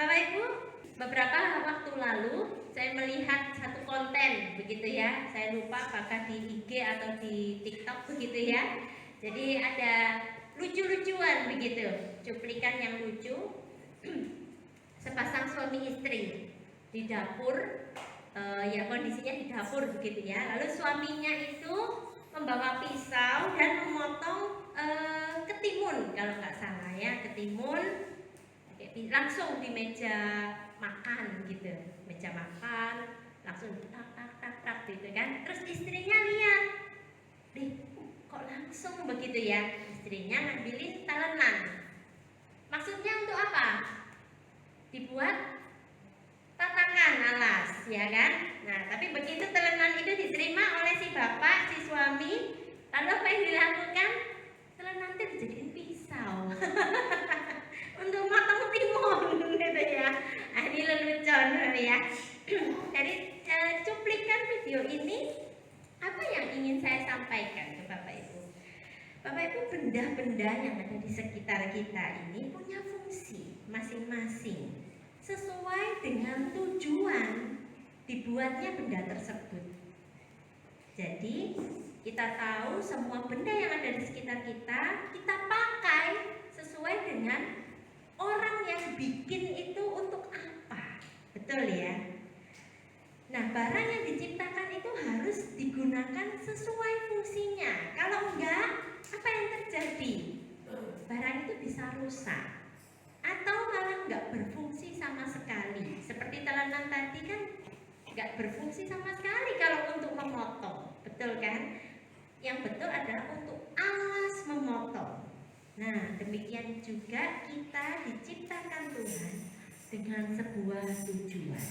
Bapak Ibu, beberapa waktu lalu saya melihat satu konten begitu ya. Saya lupa apakah di IG atau di TikTok begitu ya. Jadi ada lucu-lucuan begitu, cuplikan yang lucu. Sepasang suami istri di dapur, ya kondisinya di dapur begitu ya. Lalu suaminya itu membawa pisau dan memotong ketimun kalau nggak salah ya, ketimun langsung di meja makan gitu, meja makan langsung tak tak tak tak gitu kan. Terus istrinya lihat, kok langsung begitu ya. Istrinya ngambilin talenan, maksudnya untuk apa? Dibuat tatakan alas ya kan. Nah tapi begitu talenan itu diterima oleh si bapak, si suami, lalu apa yang dilakukan? Talenan itu dijadiin pisau untuk matang timun gitu ya. Ini lelucon ya. Dari cuplikan video ini, apa yang ingin saya sampaikan ke Bapak Ibu? Bapak Ibu, benda-benda yang ada di sekitar kita ini punya fungsi masing-masing sesuai dengan tujuan dibuatnya benda tersebut. Jadi kita tahu semua benda yang ada di sekitar kita pakai sesuai dengan orang yang bikin itu untuk apa, betul ya? Nah, barang yang diciptakan itu harus digunakan sesuai fungsinya. Kalau enggak, apa yang terjadi? Barang itu bisa rusak atau malah enggak berfungsi sama sekali. Seperti talenan tadi kan enggak berfungsi sama sekali kalau untuk memotong, betul kan? Yang betul adalah untuk alas memotong. Nah, demikian juga kita diciptakan Tuhan dengan sebuah tujuan.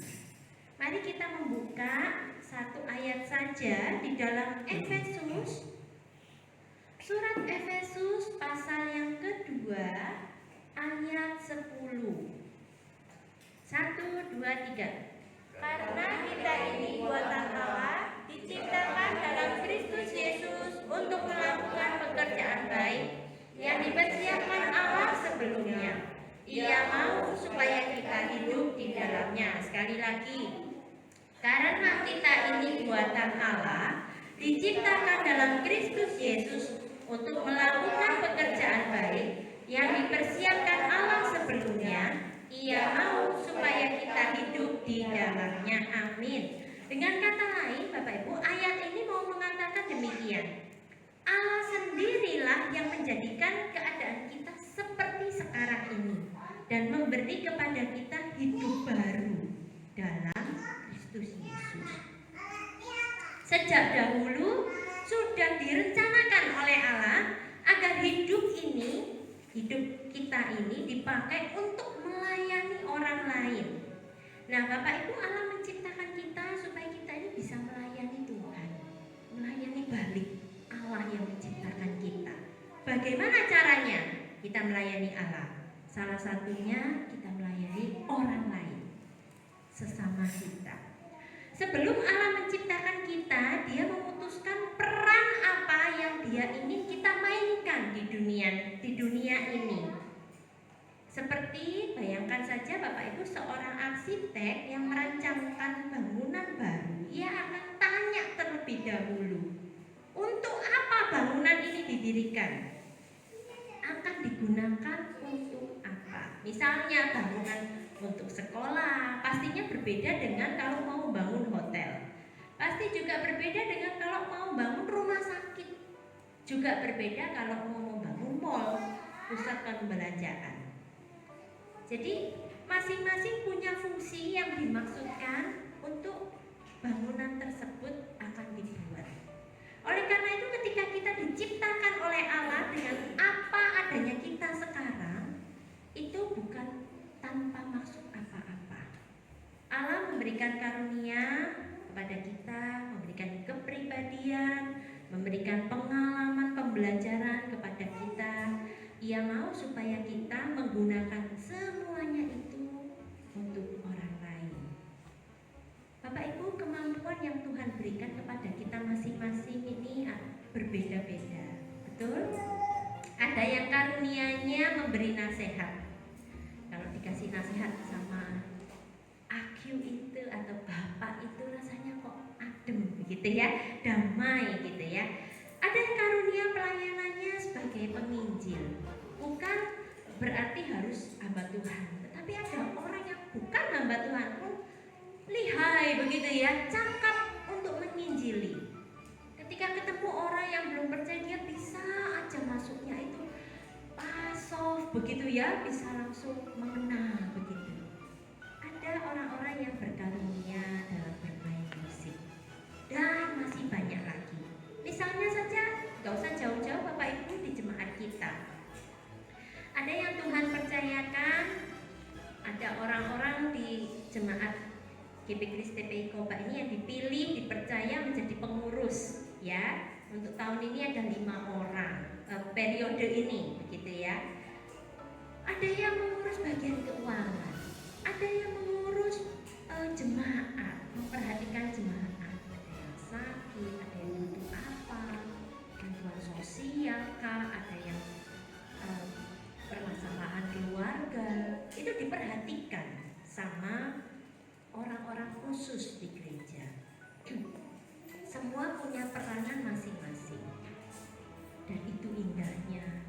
Mari kita membuka satu ayat saja di dalam Efesus. Surat Efesus pasal yang kedua ayat 10. 1, 2, 3. Karena kita ini buatan Allah, diciptakan dalam Kristus Yesus untuk melakukan pekerjaan baik yang dipersiapkan Allah sebelumnya. Ia mau supaya kita hidup di dalamnya. Sekali lagi, karena kita ini buatan Allah, diciptakan dalam Kristus Yesus untuk melakukan pekerjaan baik yang dipersiapkan Allah sebelumnya. Ia mau supaya kita hidup di dalamnya. Amin. Dengan kata lain, Bapak Ibu, ayat ini mau mengatakan demikian. Allah sendirilah yang menjadikan keadaan kita seperti sekarang ini dan memberi kepada kita hidup baru dalam Kristus Yesus. Sejak dahulu sudah direncanakan oleh Allah agar hidup kita ini dipakai untuk melayani orang lain. Nah, Bapak Ibu, Allah menciptakan kita supaya kita ini bisa melayani Tuhan, melayani balik Allah yang menciptakan kita. Bagaimana caranya kita melayani Allah? Salah satunya kita melayani orang lain, sesama kita. Sebelum Allah menciptakan kita, Dia memutuskan peran apa yang Dia ingin kita mainkan di dunia ini. Seperti bayangkan saja Bapak Ibu, seorang arsitek yang merancangkan bangunan baru, ia akan tanya terlebih dahulu, untuk apa bangunan ini didirikan? Akan digunakan untuk apa? Misalnya bangunan untuk sekolah, pastinya berbeda dengan kalau mau bangun hotel. Pasti juga berbeda dengan kalau mau bangun rumah sakit. Juga berbeda kalau mau membangun mall, pusat perbelanjaan. Jadi masing-masing punya fungsi yang dimaksudkan untuk bangunan tersebut akan dibuat. Oleh karena itu ketika kita diciptakan oleh Allah dengan apa adanya kita sekarang, itu bukan tanpa maksud apa-apa. Allah memberikan karunia kepada kita, memberikan kepribadian, memberikan pengalaman pembelajaran kepada kita. Ia mau supaya kita menggunakan semuanya itu untuk orang lain. Bapak Ibu, kemampuan yang Tuhan berikan kepada kita masing-masing ini berbeda-beda, betul? Ada yang karunianya memberi nasihat. Kalau dikasih nasihat sama gitu ya, damai gitu ya. Ada karunia pelayanannya sebagai penginjil, bukan berarti harus hamba Tuhan, tetapi ada orang yang bukan hamba Tuhan pun lihai begitu ya, cakap untuk menginjili. Ketika ketemu orang yang belum percaya, dia bisa aja masuknya itu soft begitu ya, bisa langsung mengena begitu. Ada orang-orang yang berkarunia dalam bermain musik, dan masih banyak lagi. Misalnya saja, gak usah jauh-jauh Bapak Ibu, di jemaat kita ada yang Tuhan percayakan, ada orang-orang di jemaat GP Kris TPI Koba ini yang dipilih, dipercaya menjadi pengurus ya. Untuk tahun ini ada 5 orang periode ini begitu ya. Ada yang mengurus bagian keuangan, ada yang mengurus jemaat, memperhatikan jemaat, ada yang sakit, ada yang butuh apa, bantuan sosial kah, ada yang permasalahan keluarga, itu diperhatikan sama orang-orang khusus di gereja. Semua punya peranan masing-masing, dan itu indahnya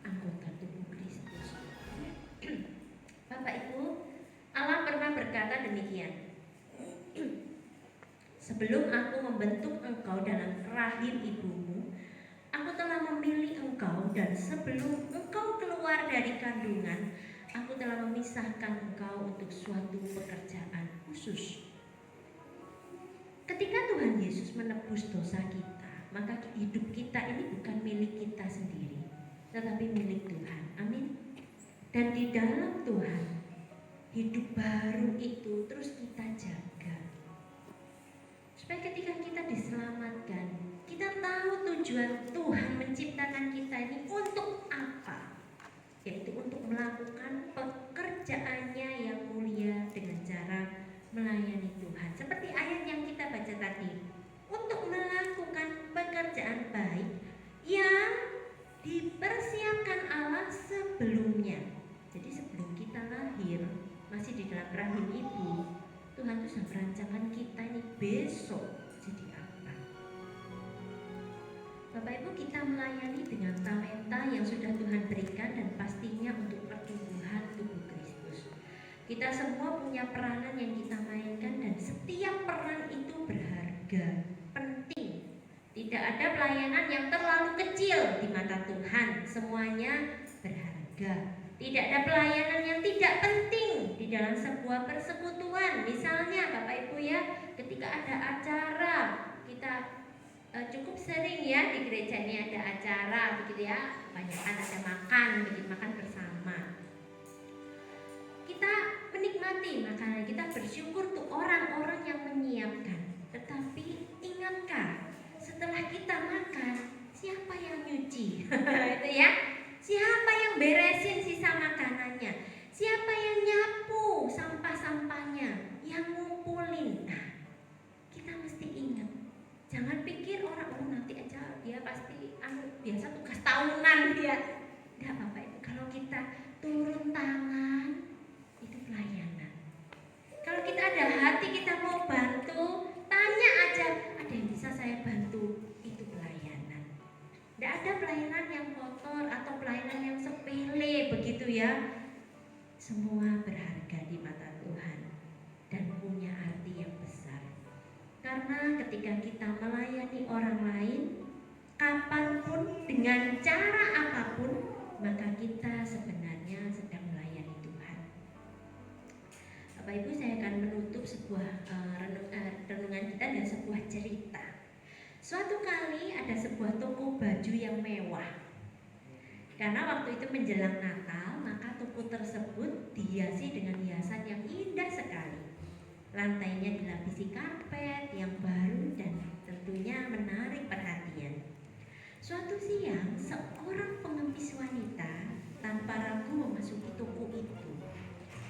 anggota tubuh Kristus. Bapak Ibu, Allah pernah berkata demikian, sebelum aku membentuk engkau dalam rahim ibumu, aku telah memilih engkau, dan sebelum engkau keluar dari kandungan, aku telah memisahkan engkau untuk suatu pekerjaan khusus. Ketika Tuhan Yesus menebus dosa kita, maka hidup kita ini bukan milik kita sendiri, tetapi milik Tuhan. Amin. Dan di dalam Tuhan, hidup baru itu terus kita jaga, supaya ketika kita diselamatkan, kita tahu tujuan Tuhan menciptakan kita ini untuk apa, yaitu untuk melakukan pekerjaannya yang mulia dengan cara melayani Tuhan. Seperti ayat yang kita baca tadi, untuk melakukan pekerjaan baik yang dipersiapkan Allah sebelumnya. Jadi sebelum kita lahir, masih di dalam rahim ibu, Tuhan itu sudah merancangkan kita ini besok jadi apa. Bapak Ibu, kita melayani dengan talenta yang sudah Tuhan berikan, dan pastinya untuk pertumbuhan tubuh Kristus. Kita semua punya peranan yang kita mainkan, dan setiap peran itu berharga, penting. Tidak ada pelayanan yang terlalu kecil di mata Tuhan, semuanya berharga. Tidak ada pelayanan yang tidak penting di dalam sebuah persekutuan. Misalnya Bapak Ibu ya, ketika ada acara, kita cukup sering ya di gereja ini ada acara begitu ya, kebanyakan ada makan, begitu makan bersama. Kita menikmati makanan, kita bersyukur tuh orang-orang yang menyiapkan. Tetapi ingatkah, setelah kita makan, siapa yang nyuci? Itu ya, siapa yang beresin sisa makanannya, siapa yang nyapu sampah-sampahnya, yang ngumpulin. Nah, kita mesti ingat, jangan pikir orang nanti aja dia pasti biasa tugas tahunan dia. Enggak Bapak Ibu, kalau kita turun tangan, itu pelayanan. Kalau kita ada hati, kita mau bantu, tanya aja, ada yang bisa saya bantu, itu pelayanan. Tidak ada pelayanan yang kotor atau pelayanan yang sepele begitu ya. Semua berharga di mata Tuhan dan punya arti yang besar. Karena ketika kita melayani orang lain, kapanpun, dengan cara apapun, maka kita sebenarnya sedang melayani Tuhan. Bapak Ibu, saya akan menutup sebuah renungan kita dengan sebuah cerita. Suatu kali ada sebuah toko baju yang mewah. Karena waktu itu menjelang Natal, maka toko tersebut dihiasi dengan hiasan yang indah sekali. Lantainya dilapisi karpet yang baru dan tentunya menarik perhatian. Suatu siang, seorang pengemis wanita tanpa ragu memasuki toko itu.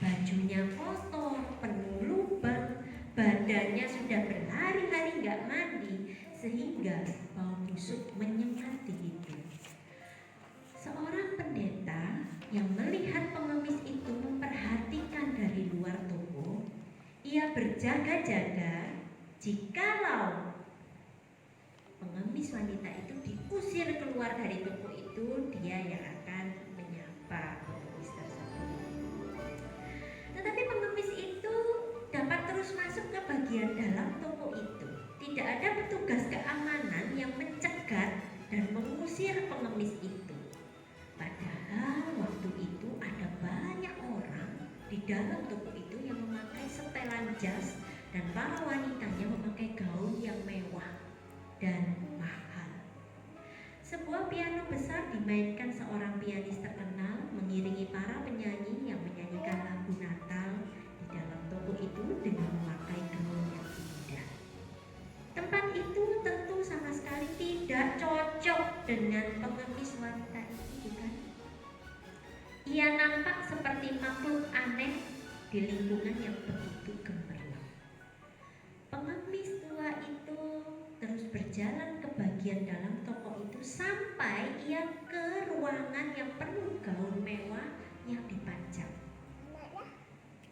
Bajunya kotor, penuh lubang, badannya sudah berhari-hari gak mandi, sehingga bau busuk menyengat di hidung. Seorang pendeta yang melihat pengemis itu memperhatikan dari luar toko, ia berjaga-jaga jikalau pengemis wanita itu diusir keluar dari toko itu, dia yang akan menyapa pengemis tersebut. Tetapi pengemis itu dapat terus masuk ke bagian dalam toko itu. Tidak ada petugas keamanan yang mencegat dan mengusir pengemis itu. Padahal waktu itu ada banyak orang di dalam toko itu yang memakai setelan jas dan para wanitanya memakai gaun yang mewah dan mahal. Sebuah piano besar dimainkan seorang pianis terkenal mengiringi para penyanyi yang menyanyikan lagu Natal di dalam toko itu dengan memakai gaun yang indah. Tempat itu tentu sama sekali tidak cocok dengan pengemis wanita itu, bukan? Ia nampak seperti makhluk aneh di lingkungan yang begitu gemerlap. Pengemis tua itu terus berjalan ke bagian dalam toko itu sampai ia ke ruangan yang penuh gaun mewah yang dipajang.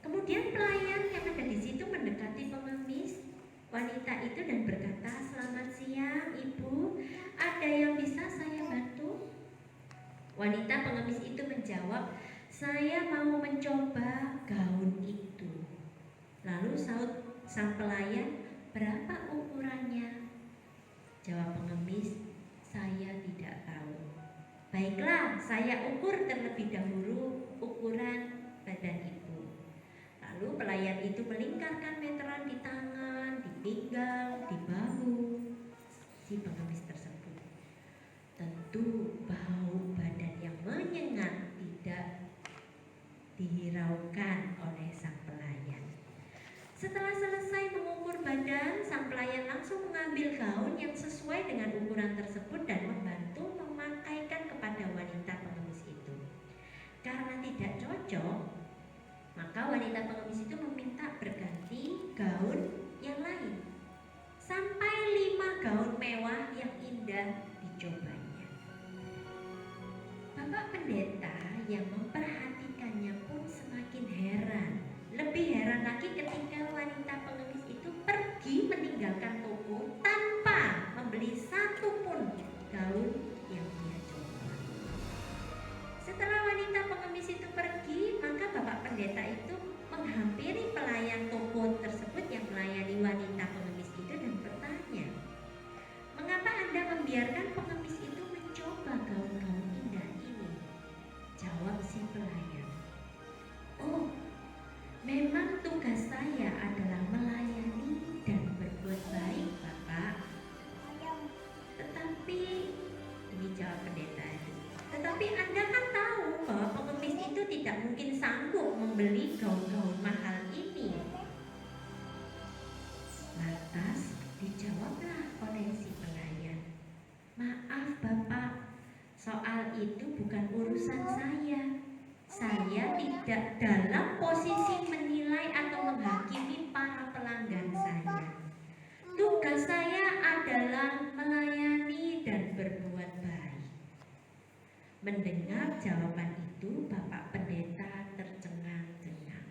Kemudian pelayan yang ada di situ mendekati pengemis wanita itu dan berkata, "Selamat siang, Ibu. Ada yang bisa saya bantu?" Wanita pengemis itu menjawab, "Saya mau mencoba gaun itu." Lalu saut sang pelayan, "Berapa ukurannya?" Jawab pengemis, "Saya tidak tahu." "Baiklah, saya ukur terlebih dahulu ukuran badan Ibu." Lalu pelayan itu melingkarkan meteran di tangan, di pinggang, di bahu si pengemis tersebut. Tentu bau badan yang menyengat tidak dihiraukan oleh sang pelayan. Setelah selesai mengukur badan, sang pelayan langsung mengambil gaun yang sesuai dengan ukuran tersebut dan membantu memakaikan kepada wanita pengemis itu. Karena tidak cocok, maka wanita pengemis itu meminta berganti gaun yang lain. Sampai 5 gaun mewah yang indah dicobanya. Bapak pendeta yang memperhatikannya pun semakin heran. Lebih heran lagi ketika wanita pengemis itu pergi meninggalkan toko tanpa membeli satu pun gaun yang dia coba. Setelah wanita pengemis itu pergi, maka bapak pendeta itu menghampiri pelayan toko tersebut yang melayani wanita pengemis itu dan bertanya, "Mengapa Anda membiarkan pengemis itu mencoba gaun-gaun indah ini?" Jawab si pelayan, "Oh, memang tugas saya adalah melayani dan berbuat baik, Bapak. Tetapi," ini jawab pendeta itu, "tetapi Anda kan tahu bahwa pengemis itu tidak mungkin sanggup membeli gaun-gaun mahal ini." Lantas dijawablah oleh si pelayan, "Maaf Bapak, soal itu bukan urusan saya. Saya tidak dalam posisi menilai atau menghakimi para pelanggan saya. Tugas saya adalah melayani dan berbuat baik." Mendengar jawaban itu, Bapak Pendeta tercengang-cengang.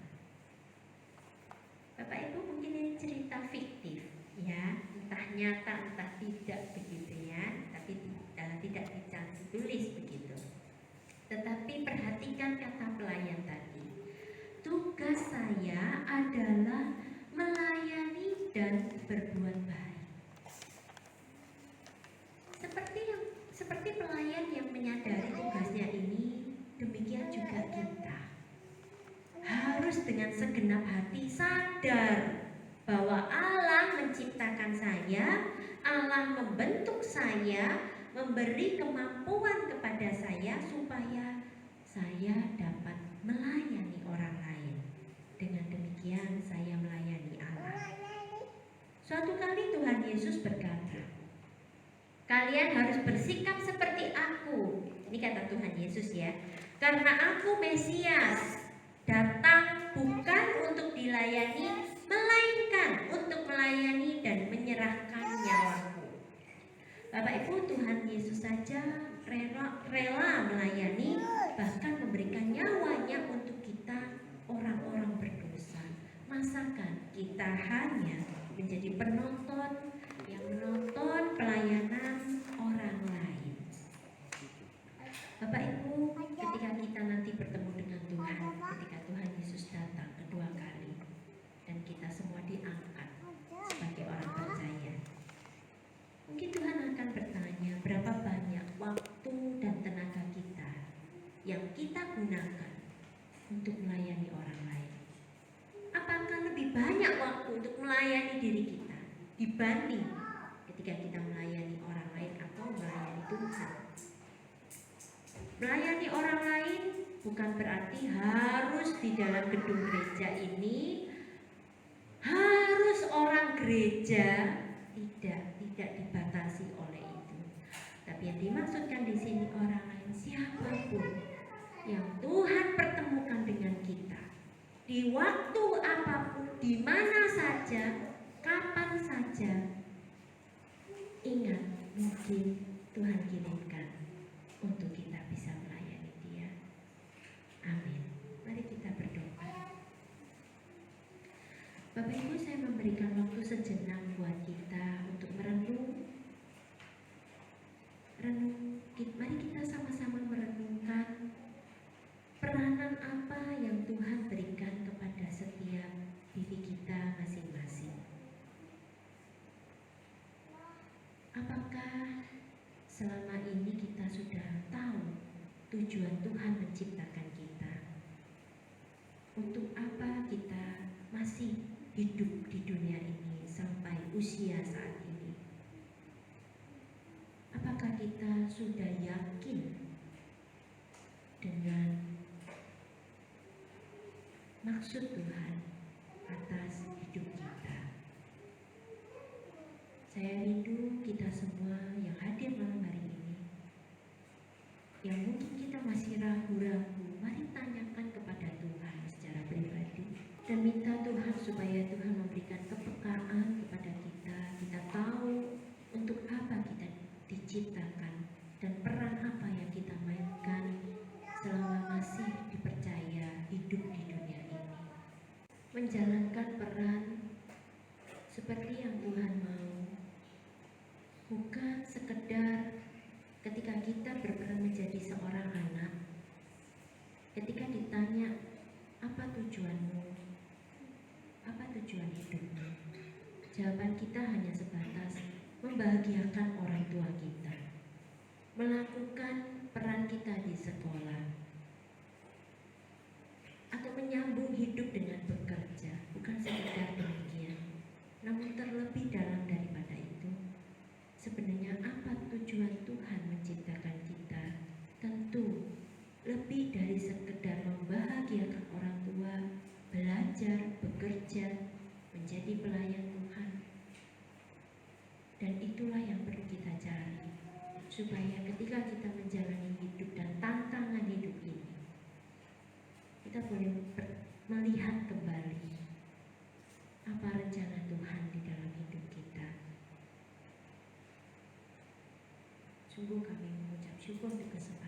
Bapak Ibu, mungkin ini cerita fiktif, ya, entah nyata entah tidak begitu ya, tapi tidak ditulis begitu. Tetapi perhatikan kata pelayan tadi. Tugas saya adalah melayani dan berbuat baik. Seperti pelayan yang menyadari tugasnya ini, demikian juga kita harus dengan segenap hati sadar bahwa Allah menciptakan saya, Allah membentuk saya, memberi kemampuan kepada saya supaya saya dapat melayani orang lain. Dengan demikian saya melayani Allah. Suatu kali Tuhan Yesus berkata, "Kalian harus bersikap seperti aku." Ini kata Tuhan Yesus ya. "Karena aku Mesias, datang bukan untuk dilayani, melainkan untuk melayani dan menyerahkan nyawaku." Bapak Ibu, Tuhan Yesus saja rela melayani, bahkan memberikan nyawanya untuk kita orang-orang berdosa. Masakan kita hanya menjadi penonton yang menonton pelayanan melayani diri kita dibanding ketika kita melayani orang lain atau melayani Tuhan. Melayani orang lain bukan berarti harus di dalam gedung gereja ini harus orang gereja, tidak dibatasi oleh itu. Tapi yang dimaksudkan di sini orang lain siapapun yang Tuhan pertemukan dengan kita di waktu apapun, di mana saja, kapan saja. Ingat, mungkin Tuhan kirimkan untuk kita bisa melayani Dia. Amin. Mari kita berdoa. Bapak Ibu, saya memberikan waktu sejenak buat kita untuk merenung. Mari kita sama-sama merenungkan peranan apa yang Tuhan berikan kepada setiap diri kita masing-masing. Apakah selama ini kita sudah tahu tujuan Tuhan menciptakan kita? Untuk apa kita masih hidup di dunia ini sampai usia saat ini? Apakah kita sudah yakin dengan maksud Tuhan atas hidup kita? Saya rindu kita semua yang hadir malam hari ini, yang mungkin kita masih ragu-ragu, mari tanyakan kepada Tuhan secara pribadi dan minta Tuhan supaya Tuhan memberikan kepekaan kepada kita. Kita tahu untuk apa kita diciptakan dan peran apa yang kita mainkan selama masih dipercaya hidup di dunia ini. Menjalankan peran seperti yang Tuhan mau, bukan sekedar ketika kita berperan menjadi seorang anak, ketika ditanya apa tujuanmu, apa tujuan hidupmu, jawaban kita hanya sebatas membahagiakan orang tua kita, melakukan peran kita di sekolah, atau menyambung hidup dengan bekerja. Bukan sekedar demikian, namun terlebih dalam daripada itu, sebenarnya apa tujuan Tuhan menciptakan kita? Tentu lebih dari sekedar membahagiakan orang tua, belajar, bekerja, menjadi pelayan Tuhan. Dan itulah yang perlu kita cari, supaya ketika kita menjalani hidup dan tantangan hidup ini, kita boleh melihat kembali apa rencana Tuhan di dalam hidup kita. Sungguh kami mengucap syukur untuk kesempatan